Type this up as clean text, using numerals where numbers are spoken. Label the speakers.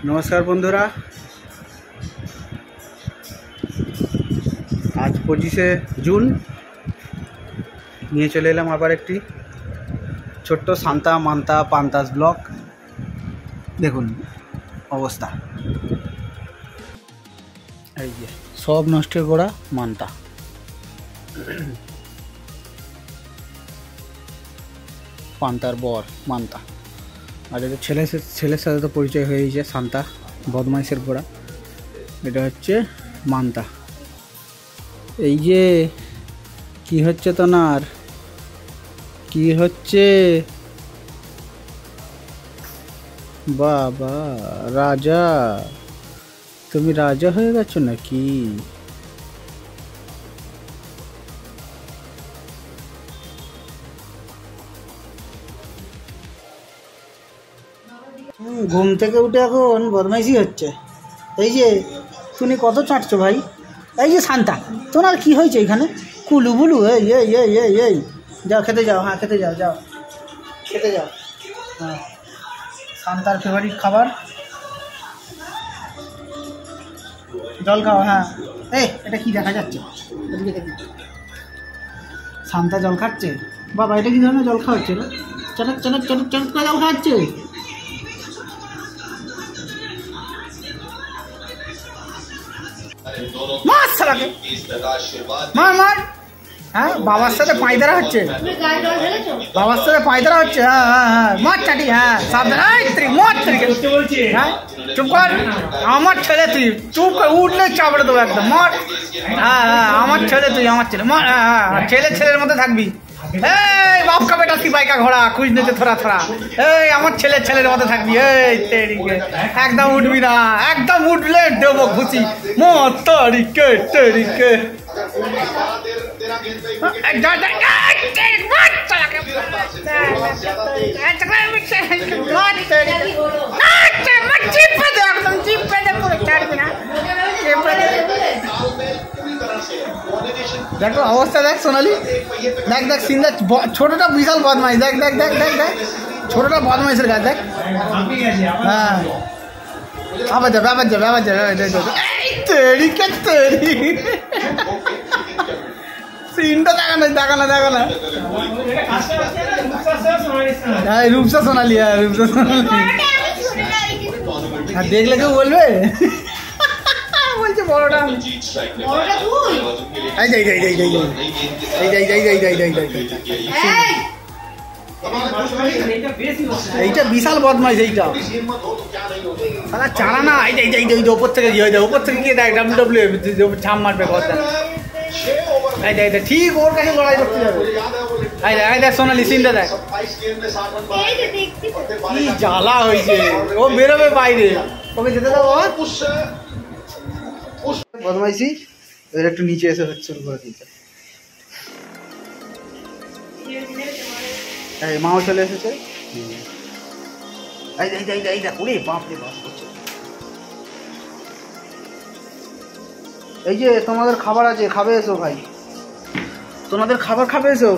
Speaker 1: नमस्कार बंधुरा आज 25 जून निये चले एलाम आबार एकटी छोट्ट सांता मान्ता पान्तास ब्लक। देखुन अवस्था এই যে সব নষ্ট করা মান্তা। পান্তার বর মান্তা আর এটা ছেলের সাথে তো পরিচয় হয়ে গেছে। শান্তা বদমাইশের গোড়া, এটা হচ্ছে মান্তা। এই যে কি হচ্ছে তোনার, কি হচ্ছে বাবা? রাজা, তুমি রাজা হয়ে গেছো নাকি? ঘুম থেকে উঠে এখন বদমাইশি হচ্ছে। এই যে তুমি কত চাটছো ভাই? এই যে শান্তা, তোমার কি হয়েছে এখানে? কুলু বুলু এই এই এই এই এই যাও খেতে যাও। হ্যাঁ খেতে যাও, যাও খেতে যাও। হ্যাঁ শান্তার ফেভারিট খাবার জল খাও। হ্যাঁ এই এটা কি দেখা যাচ্ছে? শান্তা জল খাচ্ছে। বাবা এটা কি ধরনের জল খাওয়াচ্ছে? চটক চটক চটক চটক করে জল খাওয়াচ্ছে। মার হ্যাঁ বাবার সাথে পায়দারা হচ্ছে, বাবার সাথে পায়দারা হচ্ছে। হ্যাঁ হ্যাঁ হ্যাঁ মার চাটি। হ্যাঁ সাবধান, হ্যাঁ চুপ কর। আমার ছেলে তুই, চুপ করে উঠলে চাপড়ে দেবো একদম। মর। হ্যাঁ হ্যাঁ আমার ছেলে তুই, আমার ছেলে। মর। হ্যাঁ হ্যাঁ ছেলের মধ্যে থাকবি। এই বাপ কা বেটা সিপাই কা ঘোড়া খুঁজ নিতে থোড়া থোড়া। এই আমার ছেলের মধ্যে থাকবি। এই তেরিকে একদম উঠবি না, একদম উঠলে দেবো ঘুষি। মর তরিকে তেরিকে দেখো অবস্থা দেখ সোনালি, দেখ দেখ সিনটা। ছোটটা বিশাল বদমাইশ, দেখ দেখ দেখ দেখ দেখ ছোটটা বদমাইশের গাছ দেখ। হ্যাঁ আবার যাবে আবার যাবে আবার যাবে। তেরিকে তেরি সিনটা দেখা না দেখা না দেখা না। হ্যাঁ রূপসা সোনালি, হ্যাঁ রূপসা সোনালি। আর দেখলে কেউ বলবে বলছে বড়টা এইটা বিশাল বদমাইশ। এইটা সারা চারা না। এই ওপর থেকে গিয়ে ওপর থেকে গিয়ে দেখ ডাব্লিউ ছাপ মারবে ঘর। দেখ ঠিক ওর কাছে লড়াই করতে যাবে। এই দেখ সোনালি সিনটা দেখ, কি জ্বালা হয়েছে। ও বেরোবে বাইরে, ওকে যেতে দাও। বদমাইশি এর একটু নিচে এসে হচ্ছে শুরু করে দিয়েছে। এই মাও চলে এসেছে। এই দেখ ওরে বাপ রে বাপ করছে। এই যে তোমাদের খাবার আছে, খাবে এসো ভাই, তোমাদের খাবার খাবে এসো।